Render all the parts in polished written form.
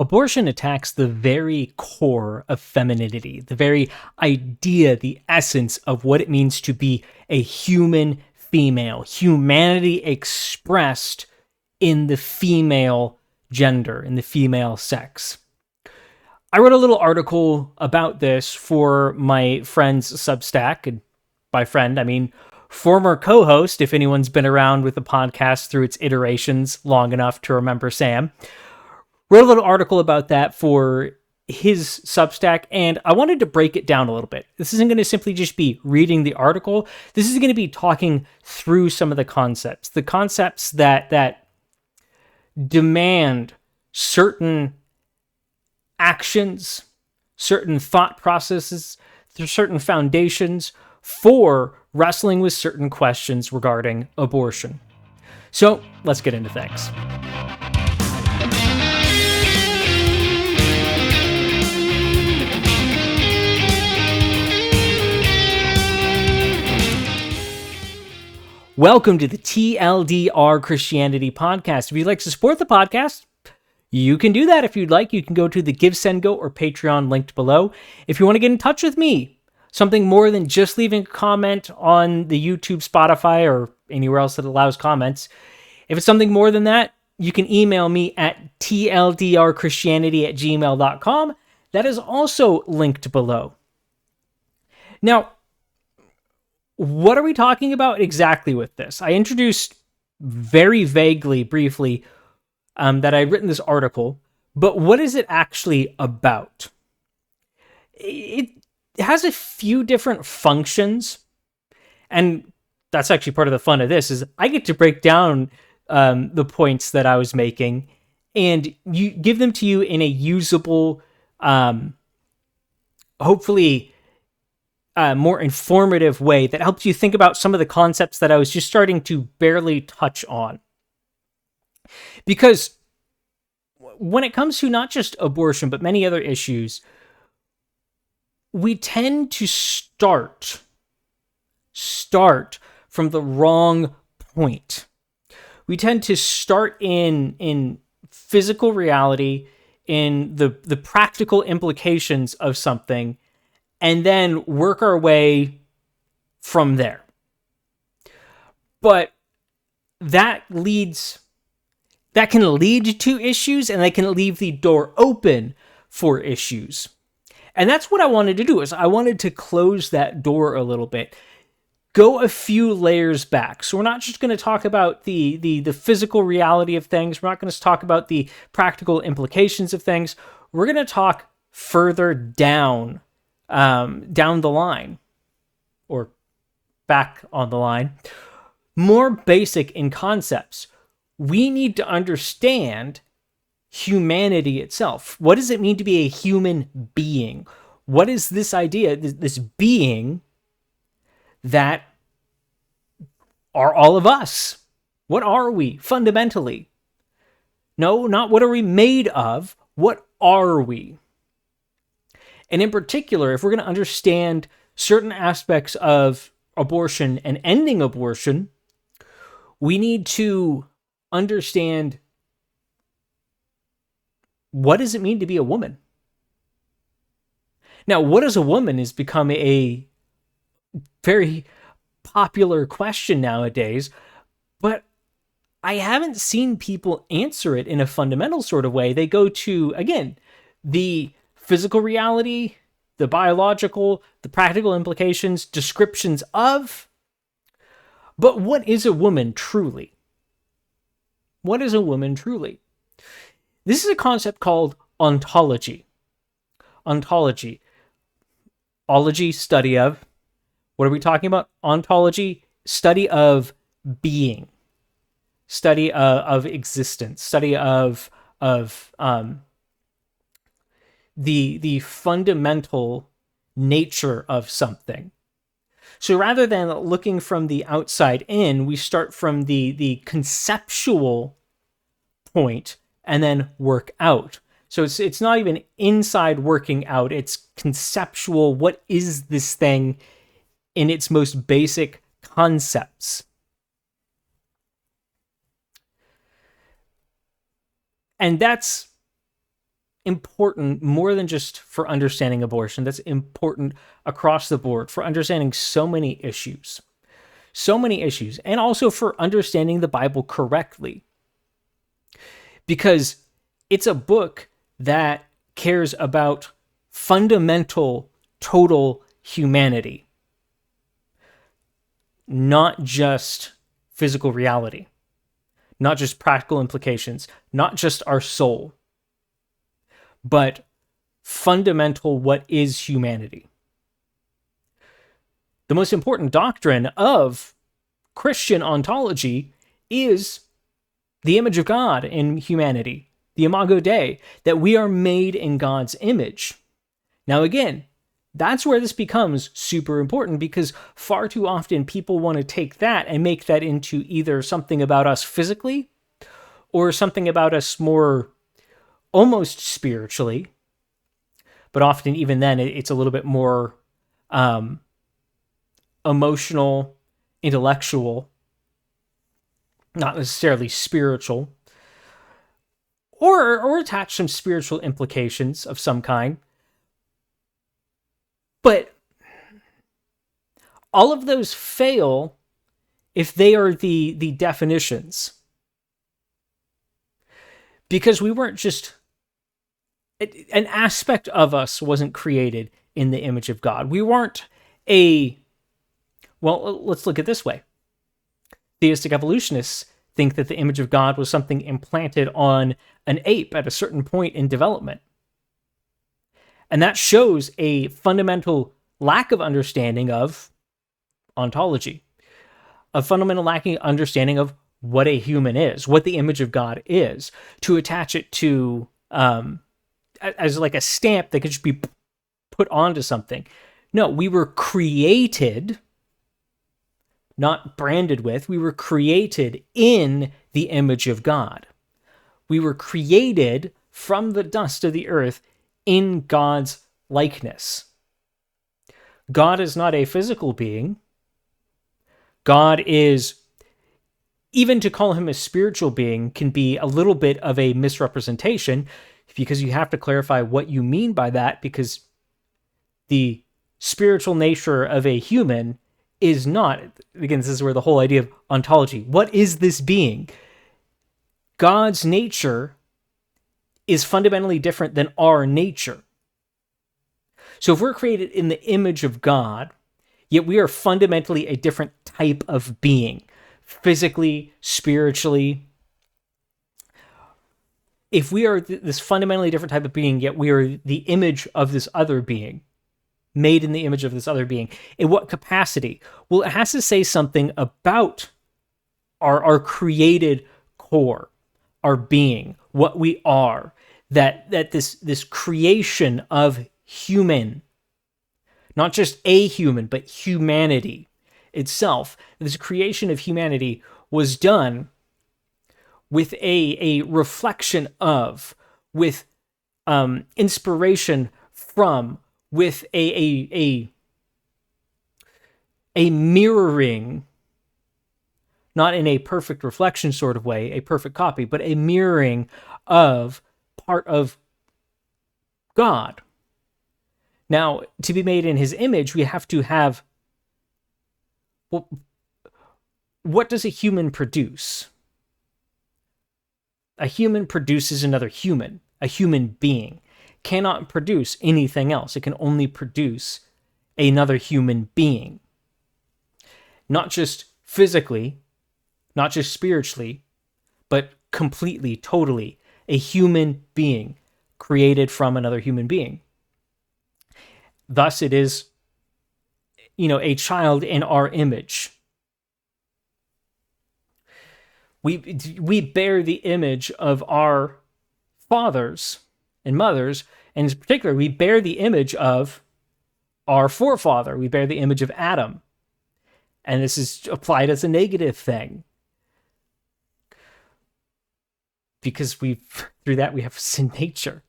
Abortion attacks the very core of femininity, the very idea, the essence of what it means to be a human female, humanity expressed in the female gender, in the female sex. I wrote a little article about this for my friend's Substack, and by friend, I mean former co-host, if anyone's been around with the podcast through its iterations long enough to remember Sam. Wrote a little article about that for his Substack, and I wanted to break it down a little bit. This isn't going to simply just be reading the article. This is going to be talking through some of the concepts that demand certain actions, certain thought processes, certain foundations for wrestling with certain questions regarding abortion. So let's get into things. Welcome to the TLDR Christianity podcast. If you'd like to support the podcast, you can do that if you'd like. You can go to the Give, Send, Go or Patreon linked below. If you want to get in touch with me, something more than just leaving a comment on the YouTube, Spotify, or anywhere else that allows comments. If it's something more than that, you can email me at tldrchristianity@gmail.com. That is also linked below. Now, what are we talking about exactly with this? I introduced very vaguely, briefly, that I'd written this article, but what is it actually about? It has a few different functions, and that's actually part of the fun of this, is I get to break down the points that I was making and you give them to you in a usable, hopefully more informative way that helps you think about some of the concepts that I was just starting to barely touch on. Because when it comes to not just abortion, but many other issues, we tend to start from the wrong point. We tend to start in physical reality, in the practical implications of something, and then work our way from there. But that can lead to issues, and that can leave the door open for issues. And that's what I wanted to do, is I wanted to close that door a little bit, go a few layers back. So we're not just going to talk about the physical reality of things. We're not going to talk about the practical implications of things. We're going to talk further down the line, or back on the line, more basic in concepts. We need to understand humanity itself. What does it mean to be a human being? What is this idea, this being that are all of us? What are we fundamentally? No, not what are we made of. What are we? And in particular, if we're going to understand certain aspects of abortion and ending abortion, we need to understand, what does it mean to be a woman? Now, what is a woman has become a very popular question nowadays, but I haven't seen people answer it in a fundamental sort of way. They go to, again, the physical reality, the biological, the practical implications, descriptions of, but what is a woman truly? What is a woman truly? This is a concept called ontology. Ontology. Ology, study of. What are we talking about? Ontology, study of being. Study of existence. Study of the fundamental nature of something. So rather than looking from the outside in, we start from the conceptual point and then work out. So it's not even inside working out, it's conceptual. What is this thing in its most basic concepts? And that's important more than just for understanding abortion. That's important across the board for understanding so many issues. So many issues. And also for understanding the Bible correctly. Because it's a book that cares about fundamental, total humanity. Not just physical reality. Not just practical implications. Not just our soul. But fundamental, what is humanity? The most important doctrine of Christian ontology is the image of God in humanity, the Imago Dei, that we are made in God's image. Now again, that's where this becomes super important, because far too often people want to take that and make that into either something about us physically or something about us more almost spiritually, but often even then it's a little bit more emotional, intellectual, not necessarily spiritual, or attach some spiritual implications of some kind. But all of those fail if they are the definitions. Because we weren't just... an aspect of us wasn't created in the image of God. We weren't well, let's look at it this way. Theistic evolutionists think that the image of God was something implanted on an ape at a certain point in development. And that shows a fundamental lack of understanding of ontology. A fundamental lacking understanding of what a human is, what the image of God is, to attach it to... as like a stamp that could just be put onto something. No, we were created, not branded with, we were created in the image of God. We were created from the dust of the earth in God's likeness. God is not a physical being. God is... even to call him a spiritual being can be a little bit of a misrepresentation, because you have to clarify what you mean by that, because the spiritual nature of a human is not... again, this is where the whole idea of ontology, what is this being? God's nature is fundamentally different than our nature. So if we're created in the image of God, yet we are fundamentally a different type of being, physically, spiritually. If we are this fundamentally different type of being, yet we are the image of this other being, made in the image of this other being, in what capacity? Well, it has to say something about our created core, our being, what we are, that this creation of human, not just a human, but humanity itself, this creation of humanity was done with a reflection of, with inspiration from, with a mirroring, not in a perfect reflection sort of way, a perfect copy, but a mirroring of part of God. Now, to be made in his image, we have to have... well, what does a human produce? A human produces another human. A human being cannot produce anything else. It can only produce another human being. Not just physically, not just spiritually, but completely, totally, a human being created from another human being. Thus, it is, a child in our image. We bear the image of our fathers and mothers, and in particular, we bear the image of our forefather. We bear the image of Adam. And this is applied as a negative thing, because through that we have sin nature.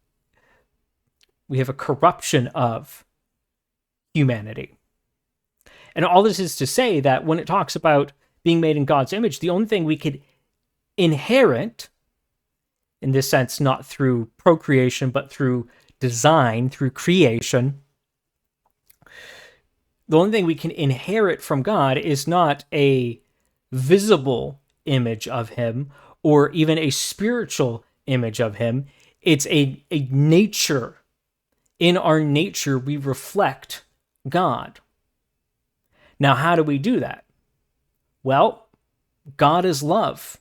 We have a corruption of humanity. And all this is to say that when it talks about being made in God's image, the only thing we could inherit in this sense, not through procreation, but through design, through creation. The only thing we can inherit from God is not a visible image of him or even a spiritual image of him. It's a nature. In our nature, we reflect God. Now, how do we do that? Well, God is love,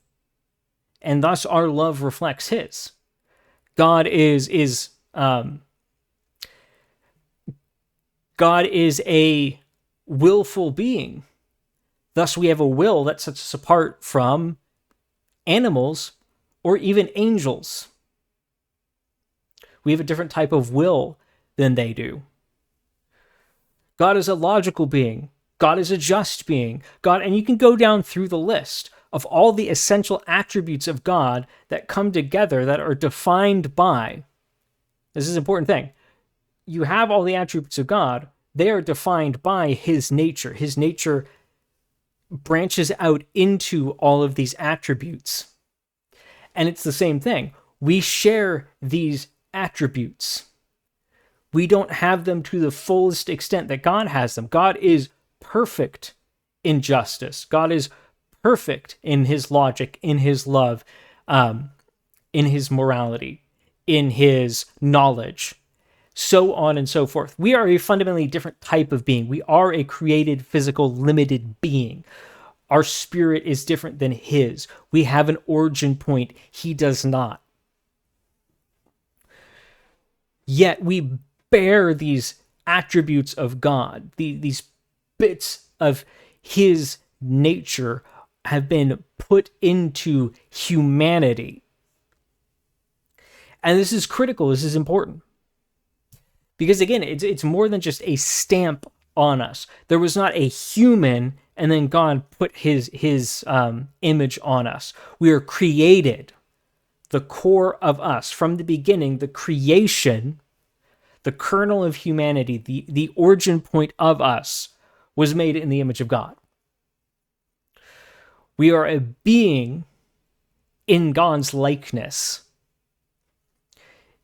and thus our love reflects his. God is a willful being. Thus, we have a will that sets us apart from animals or even angels. We have a different type of will than they do. God is a logical being. God is a just being. God, and you can go down through the list of all the essential attributes of God that come together that are defined by, this is an important thing, you have all the attributes of God, they are defined by his nature. His nature branches out into all of these attributes. And it's the same thing. We share these attributes. We don't have them to the fullest extent that God has them. God is perfect in justice. God is perfect in his logic, in his love, in his morality, in his knowledge, so on and so forth. We are a fundamentally different type of being. We are a created, physical, limited being. Our spirit is different than his. We have an origin point. He does not. Yet we bear these attributes of God, these bits of his nature have been put into humanity. And this is critical. This is important. Because again, it's more than just a stamp on us. There was not a human and then God put his image on us. We are created. The core of us, from the beginning, the creation, the kernel of humanity, the origin point of us was made in the image of God. We are a being in God's likeness.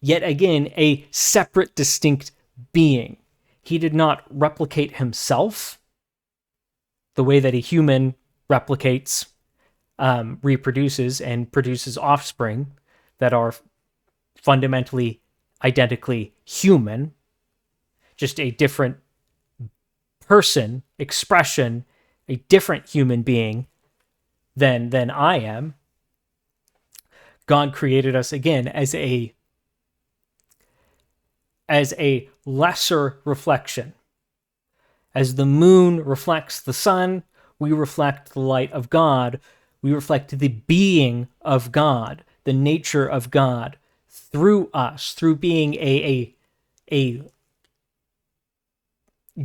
Yet again, a separate, distinct being. He did not replicate himself the way that a human replicates, reproduces, and produces offspring that are fundamentally, identically human. Just a different person, expression, a different human being than I am. God created us again as a lesser reflection. As the moon reflects the sun, we reflect the light of God. We reflect the being of God, the nature of God through us, through being a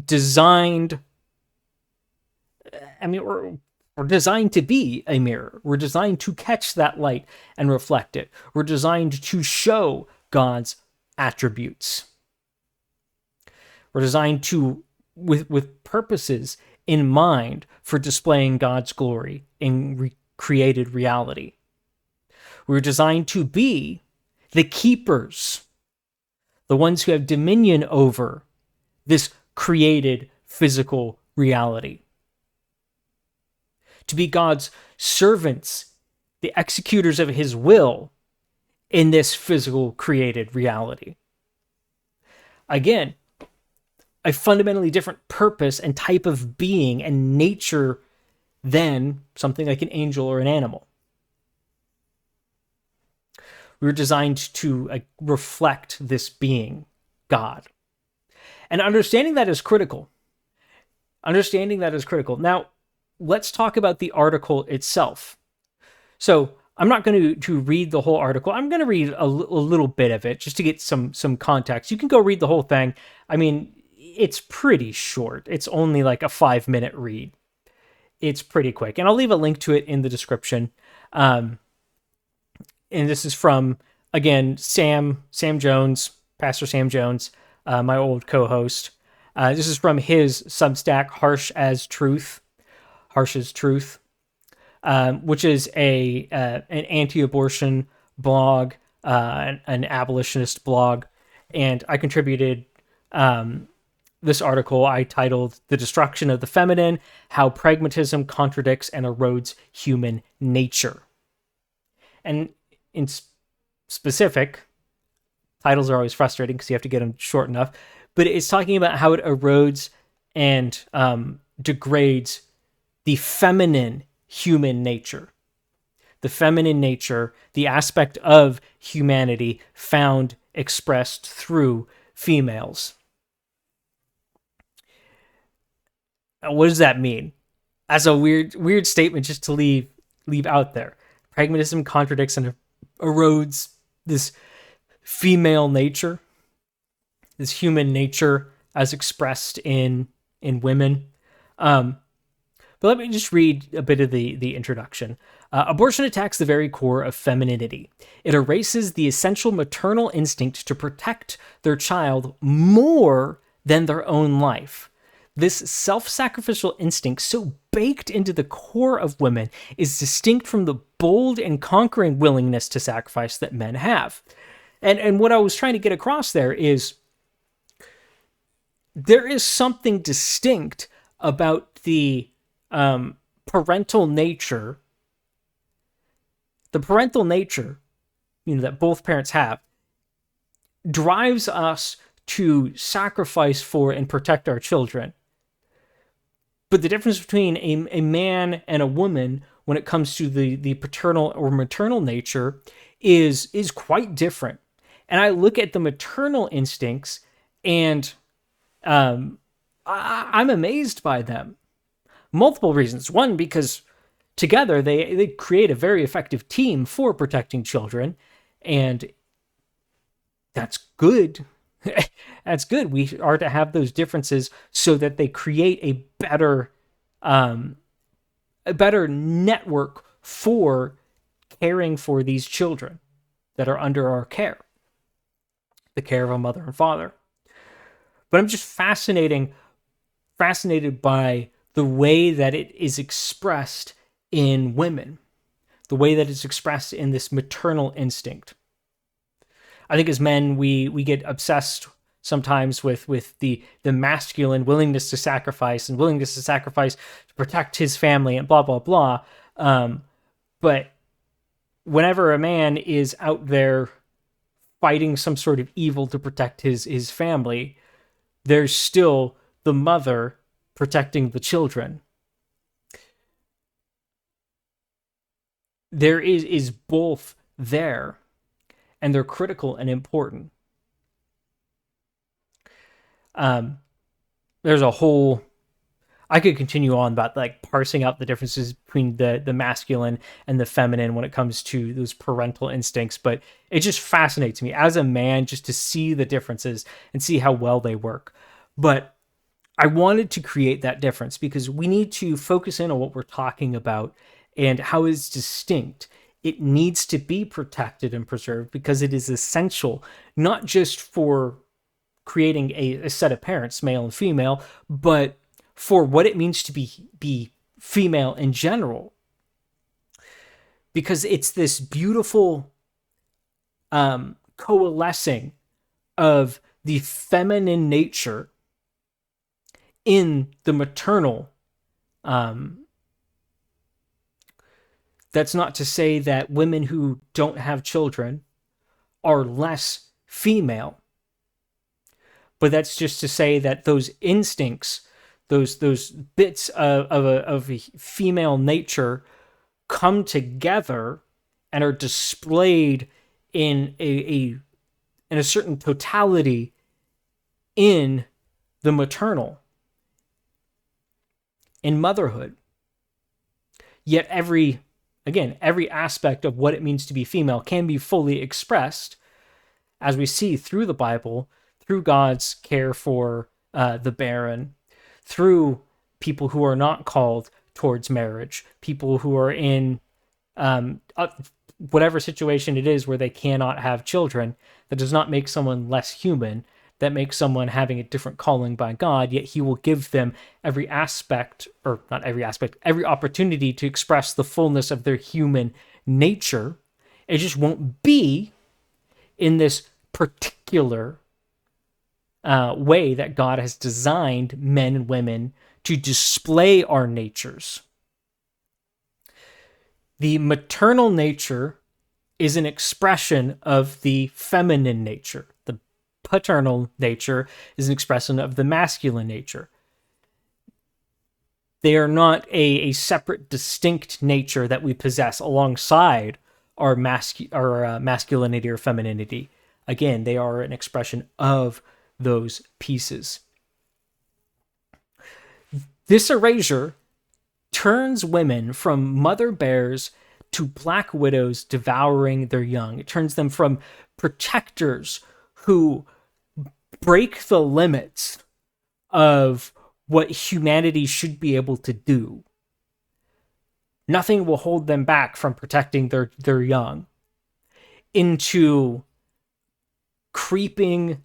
designed, we're designed to be a mirror. We're designed to catch that light and reflect it. We're designed to show God's attributes. We're designed to, with purposes in mind for displaying God's glory in created reality. We're designed to be the keepers, the ones who have dominion over this created physical reality. To be God's servants, the executors of his will in this physical created reality. Again, a fundamentally different purpose and type of being and nature than something like an angel or an animal. We were designed to reflect this being, God. And understanding that is critical. Now, let's talk about the article itself. So I'm not going to read the whole article. I'm going to read a little bit of it just to get some context. You can go read the whole thing. I mean, it's pretty short. It's only like a 5-minute read. It's pretty quick. And I'll leave a link to it in the description. And this is from, again, Sam Jones, Pastor Sam Jones, my old co-host. This is from his Substack, Harsh as Truth, which is an anti-abortion blog an abolitionist blog, and I contributed this article I titled "The Destruction of the Feminine: How Pragmatism Contradicts and Erodes Human Nature." And in specific, titles are always frustrating because you have to get them short enough, but it's talking about how it erodes and degrades the feminine human nature. The feminine nature, the aspect of humanity found expressed through females. What does that mean? As a weird statement just to leave out there. Pragmatism contradicts and erodes this female nature, this human nature as expressed in women. But let me just read a bit of the introduction. Abortion attacks the very core of femininity. It erases the essential maternal instinct to protect their child more than their own life. This self-sacrificial instinct, so baked into the core of women, is distinct from the bold and conquering willingness to sacrifice that men have. And what I was trying to get across there is there is something distinct about the parental nature, that both parents have, drives us to sacrifice for and protect our children. But the difference between a man and a woman when it comes to the paternal or maternal nature is quite different. And I look at the maternal instincts and I'm amazed by them. Multiple reasons. One, because together they create a very effective team for protecting children, and that's good. That's good. We are to have those differences so that they create a better network for caring for these children that are under our care, the care of a mother and father. But I'm just fascinated by the way that it is expressed in women, the way that it's expressed in this maternal instinct. I think as men, we get obsessed sometimes with the masculine willingness to sacrifice to protect his family and blah, blah, blah. But whenever a man is out there fighting some sort of evil to protect his family, there's still the mother protecting the children. There is both there, and they're critical and important. There's a whole... I could continue on about like parsing out the differences between the masculine and the feminine when it comes to those parental instincts, but it just fascinates me as a man just to see the differences and see how well they work. But I wanted to create that difference because we need to focus in on what we're talking about and how it's distinct. It needs to be protected and preserved because it is essential, not just for creating a set of parents, male and female, but for what it means to be female in general. Because it's this beautiful coalescing of the feminine nature in the maternal. That's not to say that women who don't have children are less female, but that's just to say that those instincts, those bits of a female nature come together and are displayed in a certain totality in the maternal, in motherhood. Yet every aspect of what it means to be female can be fully expressed, as we see through the Bible, through God's care for the barren, through people who are not called towards marriage, people who are in whatever situation it is where they cannot have children. That does not make someone less human. That makes someone having a different calling by God, yet he will give them every opportunity to express the fullness of their human nature. It just won't be in this particular way that God has designed men and women to display our natures. The maternal nature is an expression of the feminine nature. The paternal nature is an expression of the masculine nature. They are not a separate, distinct nature that we possess alongside our masculinity or femininity. Again, they are an expression of those pieces. This erasure turns women from mother bears to black widows devouring their young. It turns them from protectors who break the limits of what humanity should be able to do. Nothing will hold them back from protecting their young, into creeping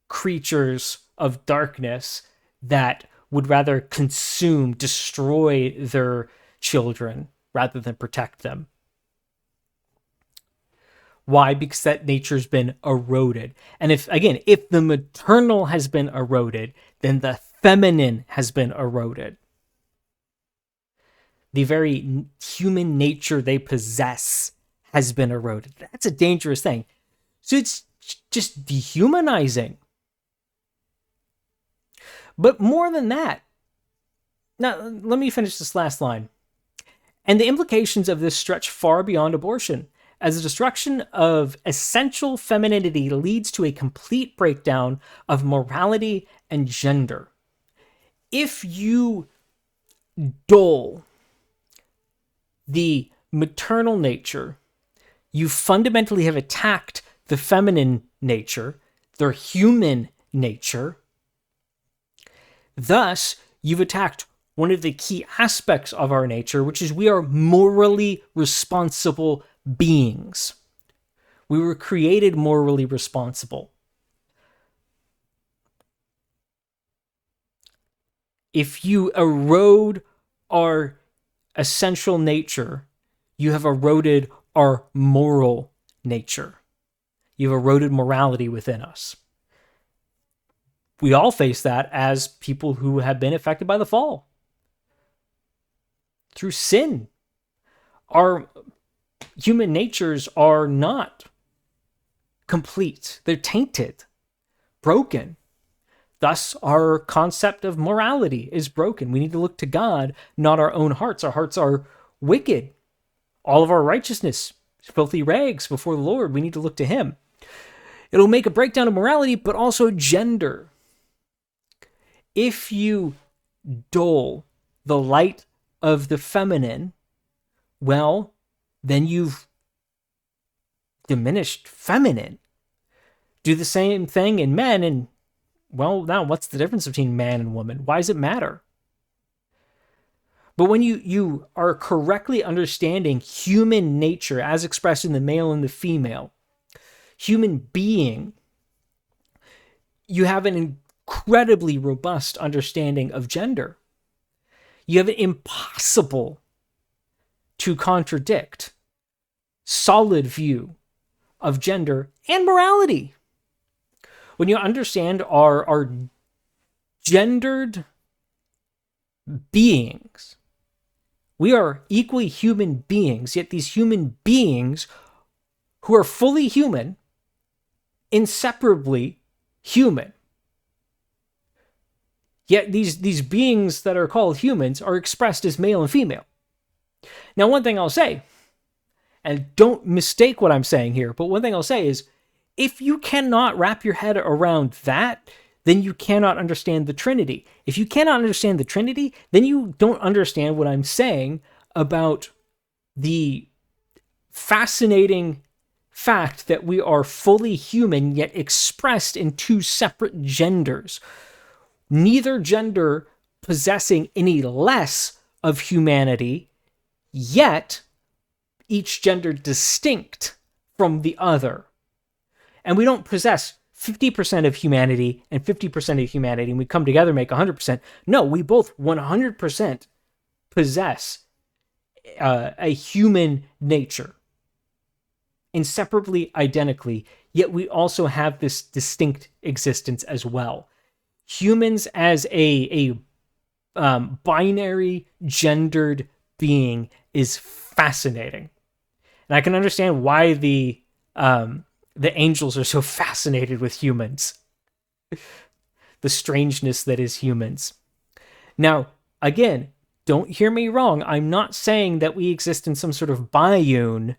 creatures of darkness that would rather destroy their children rather than protect them. Why? Because that nature's been eroded. And if the maternal has been eroded, then the feminine has been eroded. The very human nature they possess has been eroded. That's a dangerous thing. So it's just dehumanizing. But more than that, now let me finish this last line. And the implications of this stretch far beyond abortion, as the destruction of essential femininity leads to a complete breakdown of morality and gender. If you dull the maternal nature, you fundamentally have attacked the feminine nature, their human nature. Thus, you've attacked one of the key aspects of our nature, which is we are morally responsible beings. We were created morally responsible. If you erode our essential nature, you have eroded our moral nature. You've eroded morality within us. We all face that as people who have been affected by the fall. Through sin, our human natures are not complete. They're tainted, broken. Thus, our concept of morality is broken. We need to look to God, not our own hearts. Our hearts are wicked. All of our righteousness, filthy rags before the Lord. We need to look to Him. It'll make a breakdown of morality, but also gender. If you dull the light of the feminine, well, then you've diminished feminine. Do the same thing in men, and well, now what's the difference between man and woman? Why does it matter? But when you are correctly understanding human nature as expressed in the male and the female, human being, you have an incredibly robust understanding of gender. You have an impossible to contradict solid view of gender and morality. When you understand our gendered beings, we are equally human beings, yet these human beings who are fully human, inseparably human. Yet these beings that are called humans are expressed as male and female. Now, one thing I'll say, and don't mistake what I'm saying here, but one thing I'll say is, if you cannot wrap your head around that, then you cannot understand the Trinity. If you cannot understand the Trinity, then you don't understand what I'm saying about the fascinating fact that we are fully human, yet expressed in two separate genders. Neither gender possessing any less of humanity, yet each gender distinct from the other. And we don't possess 50% of humanity and 50% of humanity, and we come together and make 100%. No, we both 100% possess a human nature. inseparably, identically, yet we also have this distinct existence as well. Humans as a binary gendered being is fascinating, and I can understand why the angels are so fascinated with humans, the strangeness that is humans. Now, again, don't hear me wrong. I'm not saying that we exist in some sort of biune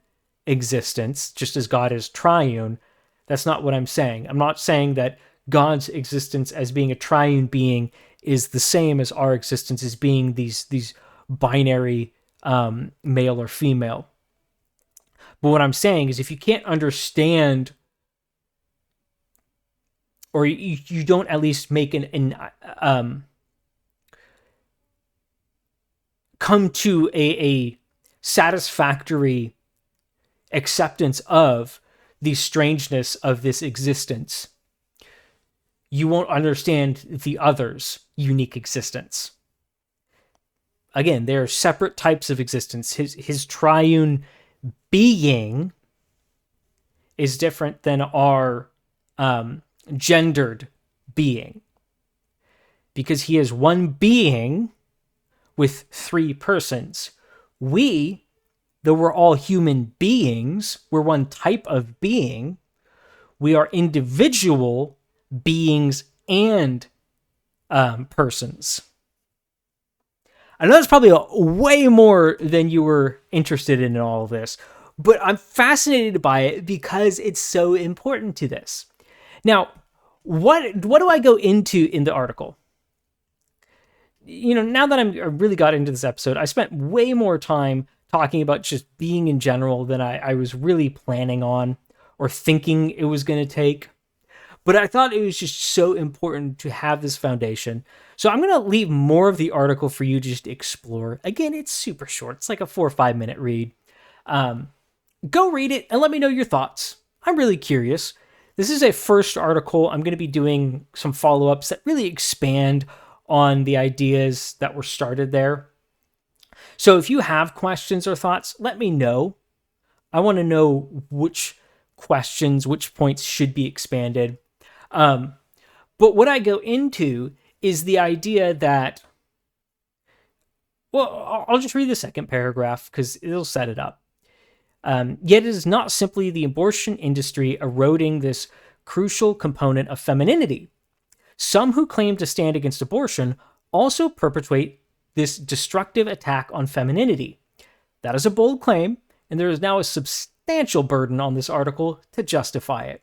existence, just as God is triune. That's not what I'm saying. I'm not saying that God's existence as being a triune being is the same as our existence as being these binary male or female. But what I'm saying is if you can't understand, or you don't at least make an come to a satisfactory acceptance of the strangeness of this existence, you won't understand the other's unique existence. Again, there are separate types of existence. His triune being is different than our gendered being, because he is one being with three persons. We, though we're all human beings, we're one type of being, we are individual beings and persons. I know that's probably way more than you were interested in all of this, but I'm fascinated by it because it's so important to this. Now, what do I go into in the article? Now that I really got into this episode, I spent way more time talking about just being in general than I was really planning on or thinking it was going to take. But I thought it was just so important to have this foundation. So I'm going to leave more of the article for you to just explore. Again, it's super short. It's like a 4 or 5 minute read. Go read it and let me know your thoughts. I'm really curious. This is a first article. I'm going to be doing some follow-ups that really expand on the ideas that were started there. So if you have questions or thoughts, let me know. I want to know which questions, which points should be expanded. But what I go into is the idea that, well, I'll just read the second paragraph because it'll set it up. Yet it is not simply the abortion industry eroding this crucial component of femininity. Some who claim to stand against abortion also perpetuate this destructive attack on femininity. That is a bold claim, and there is now a substantial burden on this article to justify it.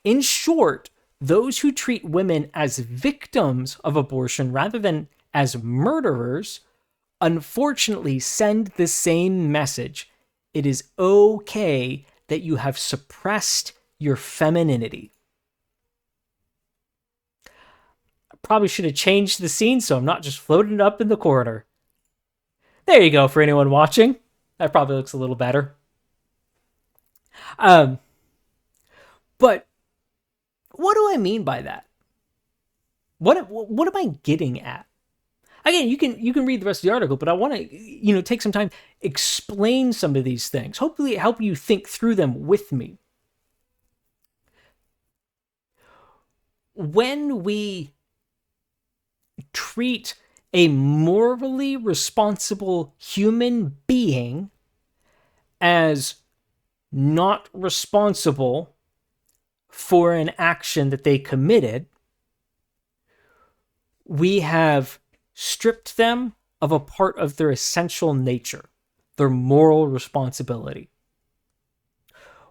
In short, those who treat women as victims of abortion rather than as murderers, unfortunately send the same message. It is okay that you have suppressed your femininity. Probably should have changed the scene so I'm not just floating up in the corner. There you go for anyone watching. That probably looks a little better. But what do I mean by that? What am I getting at? Again, you can read the rest of the article, but I want to take some time, explain some of these things. Hopefully help you think through them with me. When we treat a morally responsible human being as not responsible for an action that they committed, we have stripped them of a part of their essential nature, their moral responsibility.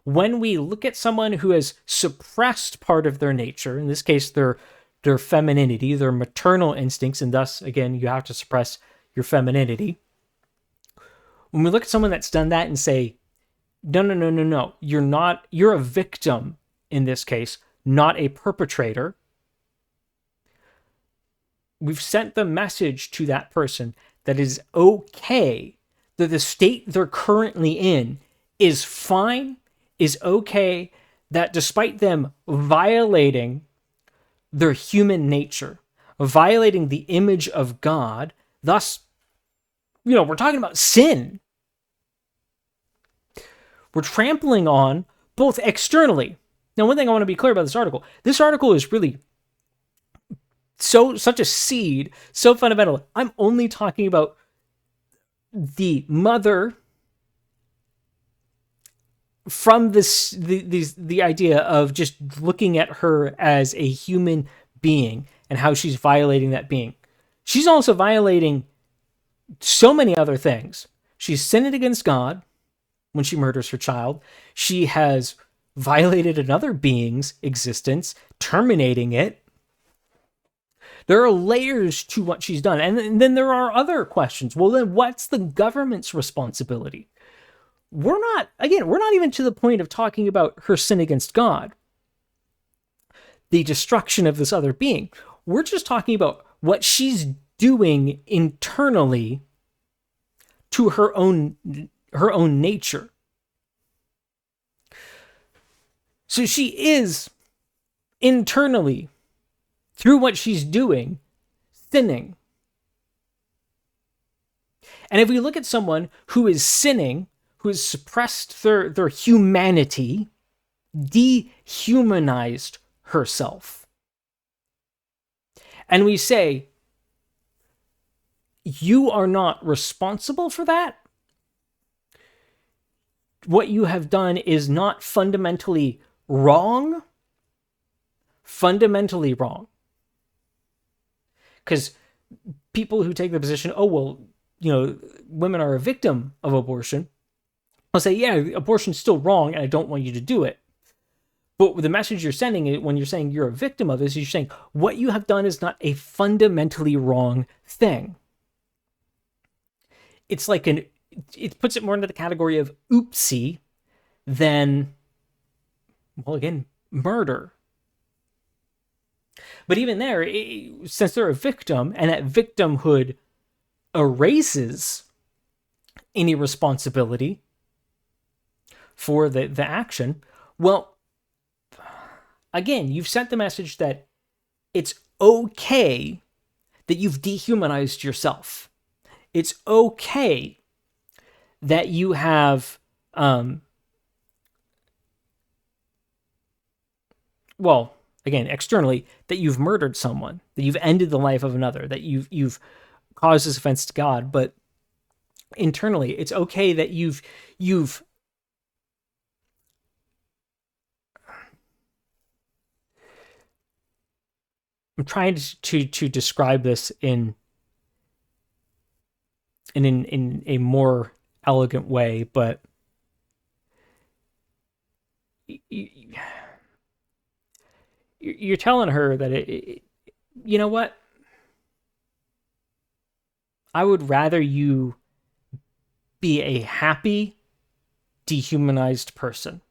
When we look at someone who has suppressed part of their nature, in this case, their femininity, their maternal instincts, and thus, again, you have to suppress your femininity. When we look at someone that's done that and say, no, you're a victim in this case, not a perpetrator, we've sent the message to that person that it is okay, that the state they're currently in is fine, is okay, that despite them violating their human nature, violating the image of God, thus, we're talking about sin. We're trampling on both externally. Now, one thing I want to be clear about this article is really such a seed, so fundamental. I'm only talking about the mother from the idea of just looking at her as a human being and how she's violating that being. She's also violating so many other things. She's sinning against God when she murders her child. She has violated another being's existence, terminating it. There are layers to what she's done. And then there are other questions. Well, then what's the government's responsibility? We're not even to the point of talking about her sin against God, the destruction of this other being. We're just talking about what she's doing internally to her own nature. So she is internally, through what she's doing, sinning. And if we look at someone who is sinning, who has suppressed their humanity, dehumanized herself, and we say, you are not responsible for that. What you have done is not fundamentally wrong. Fundamentally wrong. Because people who take the position, oh, well, women are a victim of abortion, I'll say, yeah, abortion's still wrong and I don't want you to do it. But the message you're sending when you're saying you're a victim of this, you're saying what you have done is not a fundamentally wrong thing. It's like it puts it more into the category of oopsie than, well, again, murder. But even there, since they're a victim and that victimhood erases any responsibility for the action, well, again, you've sent the message that it's okay that you've dehumanized yourself. It's okay that you have, again, externally, that you've murdered someone, that you've ended the life of another, that you've caused this offense to God, but internally, it's okay that you've I'm trying to describe this in a more elegant way, but you're telling her that you know what? I would rather you be a happy, dehumanized person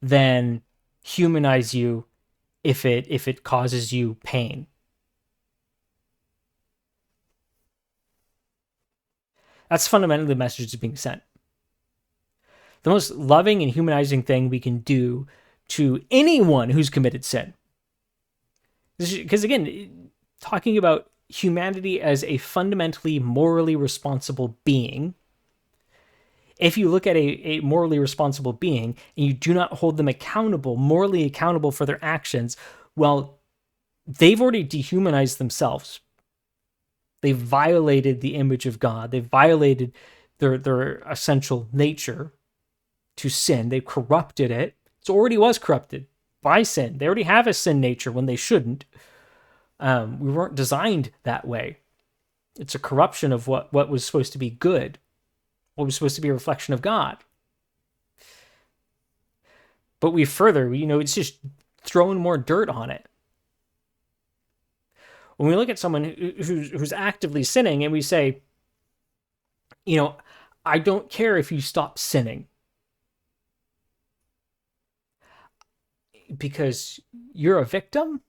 than humanize you if it causes you pain. That's fundamentally the message that's being sent. The most loving and humanizing thing we can do to anyone who's committed sin. Because again, talking about humanity as a fundamentally morally responsible being, if you look at a morally responsible being and you do not hold them morally accountable for their actions, well, they've already dehumanized themselves. They violated the image of God. They violated their essential nature to sin. They corrupted it. It already was corrupted by sin. They already have a sin nature when they shouldn't. We weren't designed that way. It's a corruption of what was supposed to be good, what was supposed to be a reflection of God. But it's just throwing more dirt on it. When we look at someone who's actively sinning and we say, I don't care if you stop sinning because you're a victim.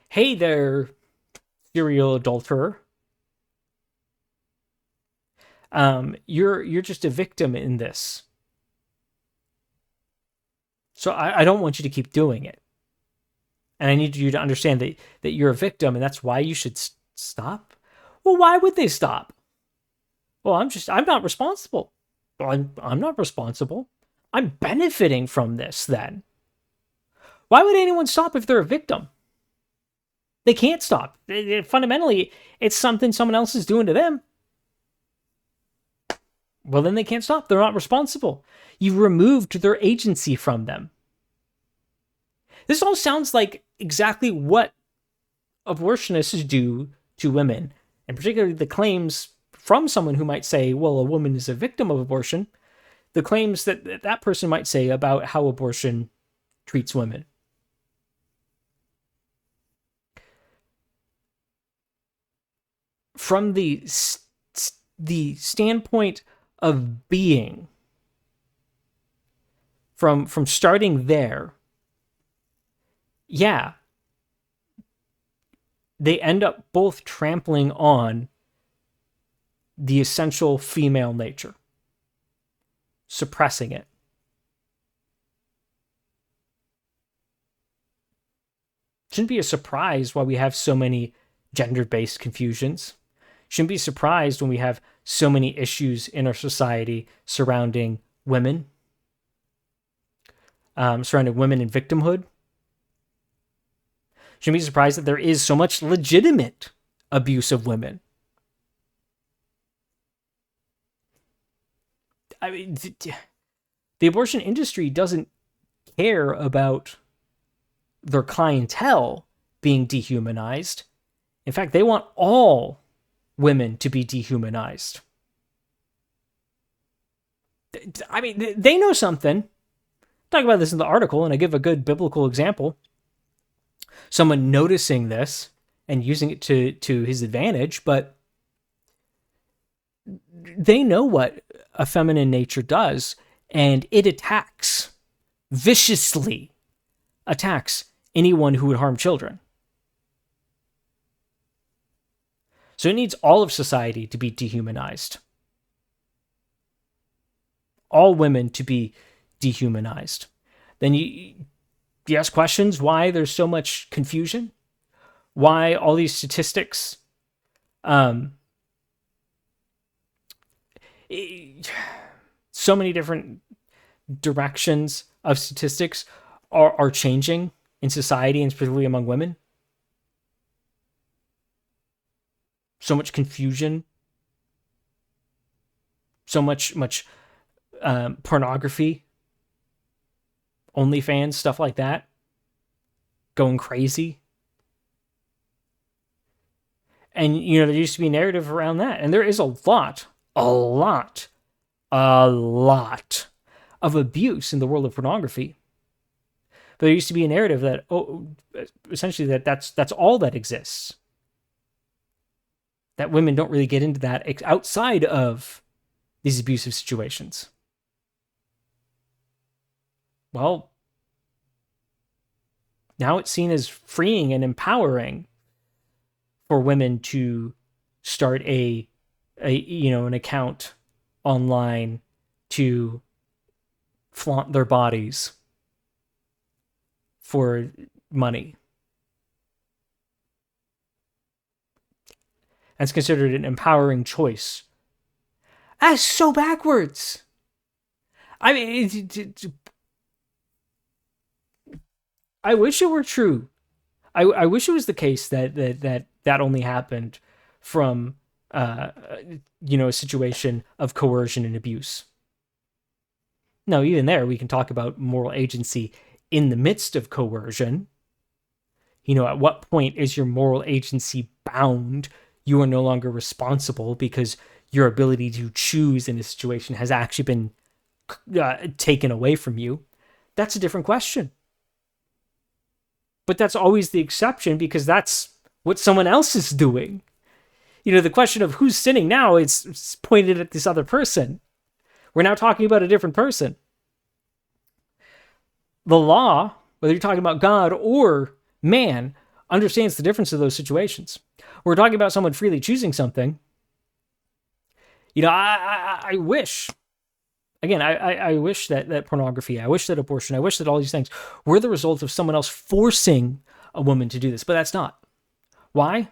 Hey there, serial adulterer. You're just a victim in this. So I don't want you to keep doing it. And I need you to understand that you're a victim and that's why you should stop. Well, why would they stop? Well, I'm not responsible. Well, I'm not responsible. I'm benefiting from this then. Why would anyone stop if they're a victim? They can't stop. Fundamentally, it's something someone else is doing to them. Well, then they can't stop. They're not responsible. You've removed their agency from them. This all sounds like exactly what abortionists do to women, and particularly the claims from someone who might say, well, a woman is a victim of abortion, the claims that that person might say about how abortion treats women. From the standpoint of being, from starting there, yeah, they end up both trampling on the essential female nature, suppressing it. Shouldn't be a surprise why we have so many gender-based confusions. Shouldn't be surprised when we have so many issues in our society surrounding women, surrounding women in victimhood. Shouldn't be surprised that there is so much legitimate abuse of women. I mean, the abortion industry doesn't care about their clientele being dehumanized. In fact, they want all women to be dehumanized. I mean, they know something. Talk about this in the article, and I give a good biblical example. Someone noticing this and using it to his advantage, but they know what a feminine nature does, and it viciously attacks anyone who would harm children. So it needs all of society to be dehumanized. All women to be dehumanized. Then you ask questions why there's so much confusion, why all these statistics, so many different directions of statistics are changing in society, and particularly among women. So much confusion, so much pornography, OnlyFans, stuff like that, going crazy. And, there used to be a narrative around that. And there is a lot of abuse in the world of pornography. But there used to be a narrative that, essentially that's all that exists. That women don't really get into that outside of these abusive situations. Well, now it's seen as freeing and empowering for women to start an account online to flaunt their bodies for money. And it's considered an empowering choice. That's so backwards. I mean, I wish it were true. I wish it was the case that only happened from a situation of coercion and abuse. No, even there we can talk about moral agency in the midst of coercion. At what point is your moral agency bound? You are no longer responsible because your ability to choose in a situation has actually been taken away from you. That's a different question. But that's always the exception because that's what someone else is doing. The question of who's sinning now is pointed at this other person. We're now talking about a different person. The law, whether you're talking about God or man, understands the difference of those situations. We're talking about someone freely choosing something. I wish, again, I wish that pornography, I wish that abortion, I wish that all these things were the result of someone else forcing a woman to do this, but that's not. Why?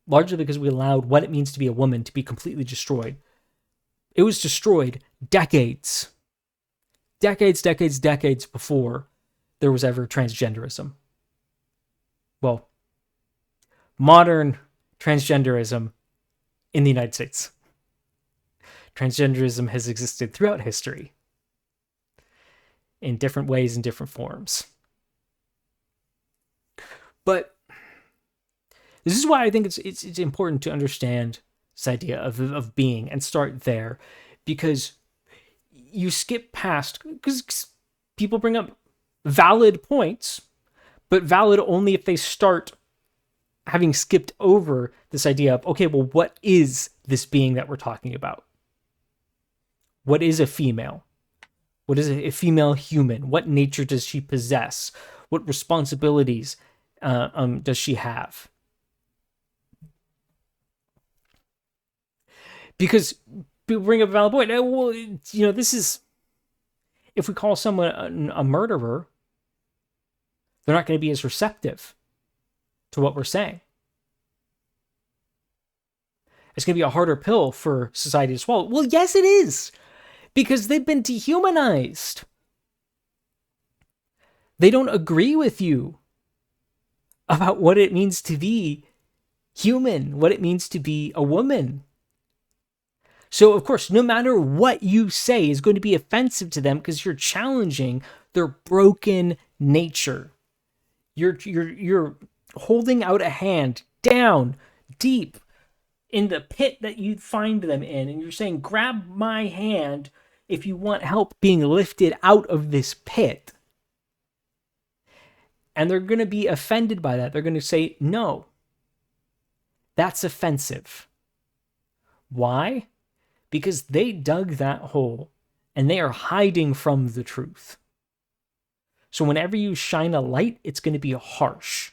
largely because we allowed what it means to be a woman to be completely destroyed. It was destroyed decades before there was ever transgenderism. Well, modern transgenderism in the United States. Transgenderism has existed throughout history in different ways and different forms. But this is why I think it's important to understand this idea of being and start there, because you skip past, because people bring up valid points, but valid only if they start having skipped over this idea of, okay, well, what is this being that we're talking about? What is a female? What is a female human? What nature does she possess? What responsibilities does she have? Because people bring up a valid point. Well, this is, if we call someone a murderer, they're not going to be as receptive to what we're saying. It's going to be a harder pill for society to swallow. Well, yes, it is, because they've been dehumanized. They don't agree with you about what it means to be human, what it means to be a woman. So, of course, no matter what you say is going to be offensive to them, because you're challenging their broken nature. You're holding out a hand down deep in the pit that you find them in, and you're saying, grab my hand if you want help being lifted out of this pit. And they're going to be offended by that. They're going to say, no, that's offensive. Why? Because they dug that hole and they are hiding from the truth. So whenever you shine a light, it's going to be harsh.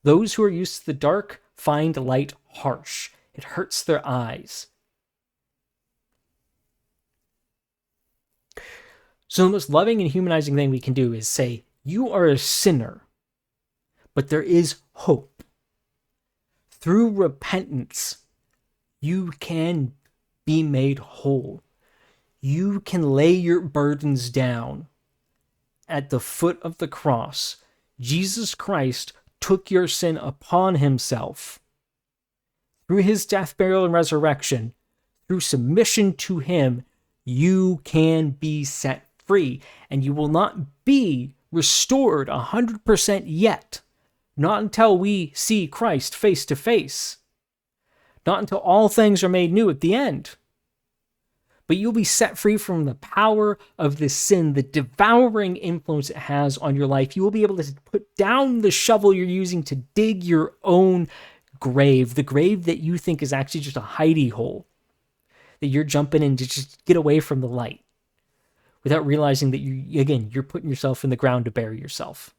Those who are used to the dark find light harsh. It hurts their eyes. So the most loving and humanizing thing we can do is say, you are a sinner, but there is hope. Through repentance, you can be made whole. You can lay your burdens down at the foot of the cross. Jesus Christ took your sin upon himself. Through his death, burial, and resurrection, through submission to him, you can be set free. And you will not be restored 100% yet. Not until we see Christ face to face. Not until all things are made new at the end. But you'll be set free from the power of this sin, the devouring influence it has on your life. You will be able to put down the shovel you're using to dig your own grave, the grave that you think is actually just a hidey hole, that you're jumping in to just get away from the light, without realizing that you're putting yourself in the ground to bury yourself.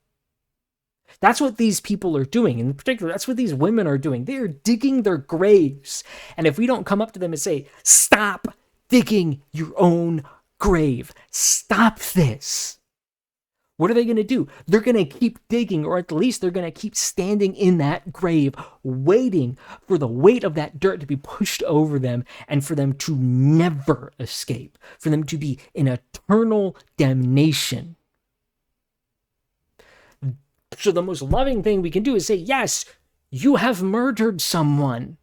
That's what these people are doing. In particular, that's what these women are doing. They are digging their graves. And if we don't come up to them and say, stop digging your own grave, stop this, what are they going to do? They're going to keep digging, or at least they're going to keep standing in that grave, waiting for the weight of that dirt to be pushed over them and for them to never escape, for them to be in eternal damnation. So the most loving thing we can do is say, yes, you have murdered someone.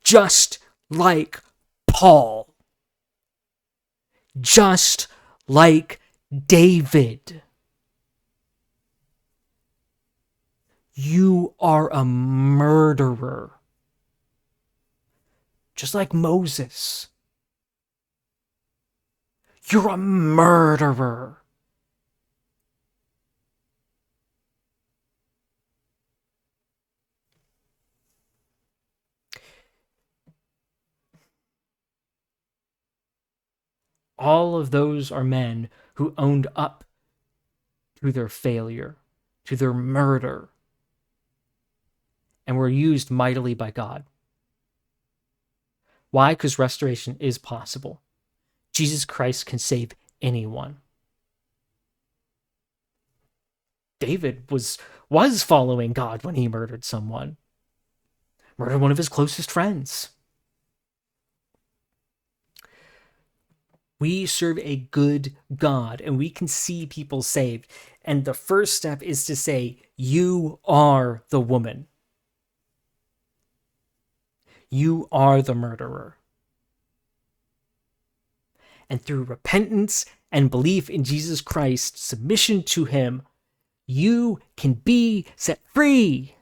Just like Paul. Just like David. You are a murderer. Just like Moses. You're a murderer. All of those are men who owned up to their failure, to their murder, and were used mightily by God. Why? Because restoration is possible. Jesus Christ can save anyone. David was was following God when he murdered someone. Murdered one of his closest friends. We serve a good God, and we can see people saved. And the first step is to say, you are the woman. You are the murderer. And through repentance and belief in Jesus Christ, submission to him, you can be set free.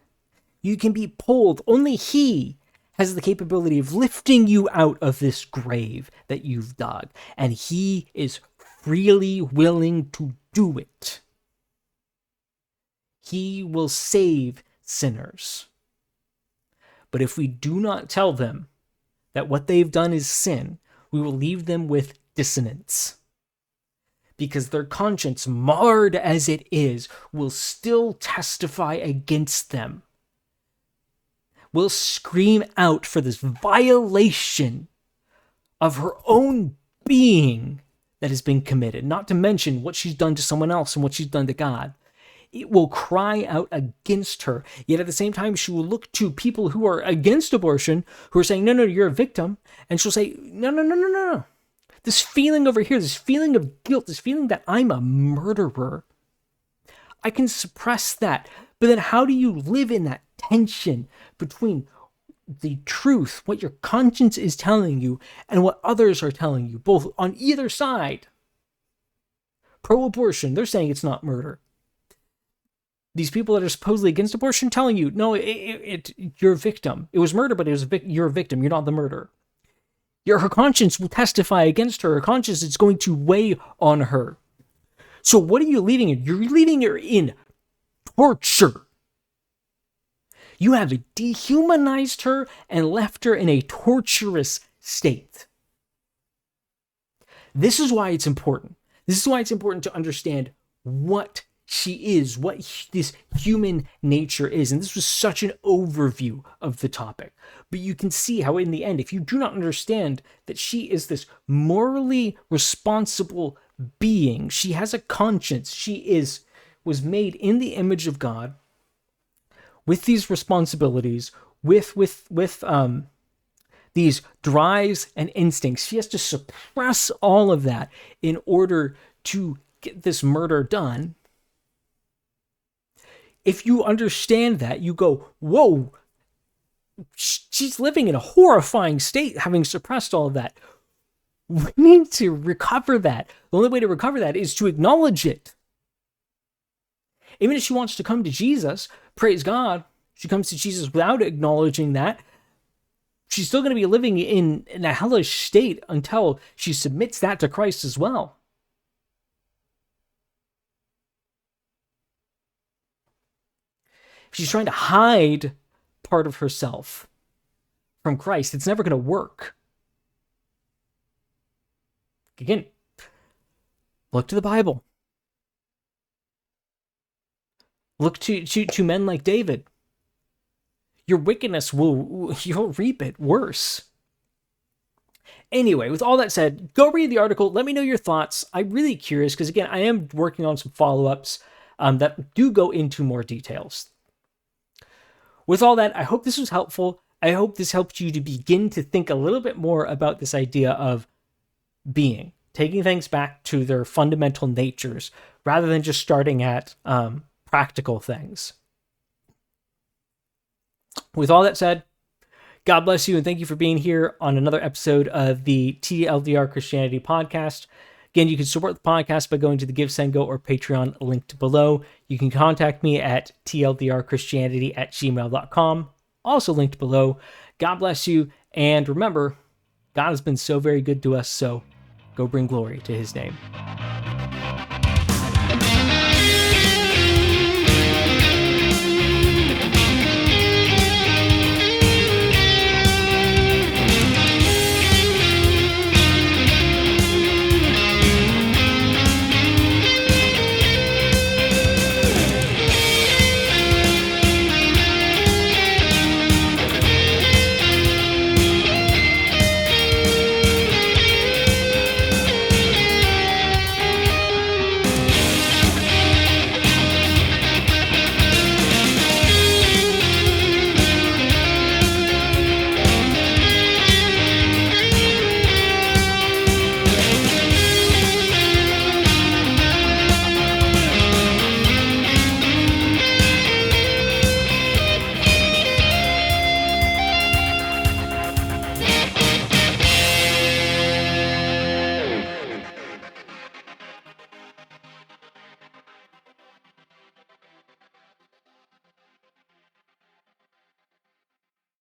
You can be pulled. Only he has the capability of lifting you out of this grave that you've dug. And he is freely willing to do it. He will save sinners. But if we do not tell them that what they've done is sin, we will leave them with dissonance. Because their conscience, marred as it is, will still testify against them. Will scream out for this violation of her own being that has been committed, not to mention what she's done to someone else and what she's done to God. It will cry out against her, yet at the same time she will look to people who are against abortion, who are saying, no, you're a victim, and she'll say, no. This feeling over here, this feeling of guilt, this feeling that I'm a murderer, I can suppress that. But then how do you live in that tension between the truth, what your conscience is telling you, and what others are telling you, both on either side? Pro-abortion, they're saying it's not murder. These people that are supposedly against abortion telling you, no, you're a victim. It was murder, but you're a victim. You're not the murderer. Her conscience will testify against her. Her conscience is going to weigh on her. So what are you leaving her? You're leaving her in torture. You have dehumanized her and left her in a torturous state. This is why it's important. This is why it's important to understand what she is, what this human nature is. And this was such an overview of the topic. But you can see how in the end, if you do not understand that she is this morally responsible being, she has a conscience, she was made in the image of God, with these responsibilities, with these drives and instincts. She has to suppress all of that in order to get this murder done. If you understand that, you go, whoa, she's living in a horrifying state, having suppressed all of that. We need to recover that. The only way to recover that is to acknowledge it. Even if she wants to come to Jesus, praise God, she comes to Jesus without acknowledging that, she's still going to be living in a hellish state until she submits that to Christ as well. If she's trying to hide part of herself from Christ, it's never going to work. Again, look to the Bible. Look to men like David. Your wickedness you'll reap it worse. Anyway, with all that said, go read the article. Let me know your thoughts. I'm really curious because, again, I am working on some follow-ups that do go into more details. With all that, I hope this was helpful. I hope this helped you to begin to think a little bit more about this idea of being, taking things back to their fundamental natures rather than just starting at practical things. With all that said, God bless you and thank you for being here on another episode of the TLDR Christianity podcast. Again, you can support the podcast by going to the Give, Send, Go, or Patreon linked below. You can contact me at tldrchristianity@gmail.com, also linked below. God bless you, and remember, God has been so very good to us, so go bring glory to his name.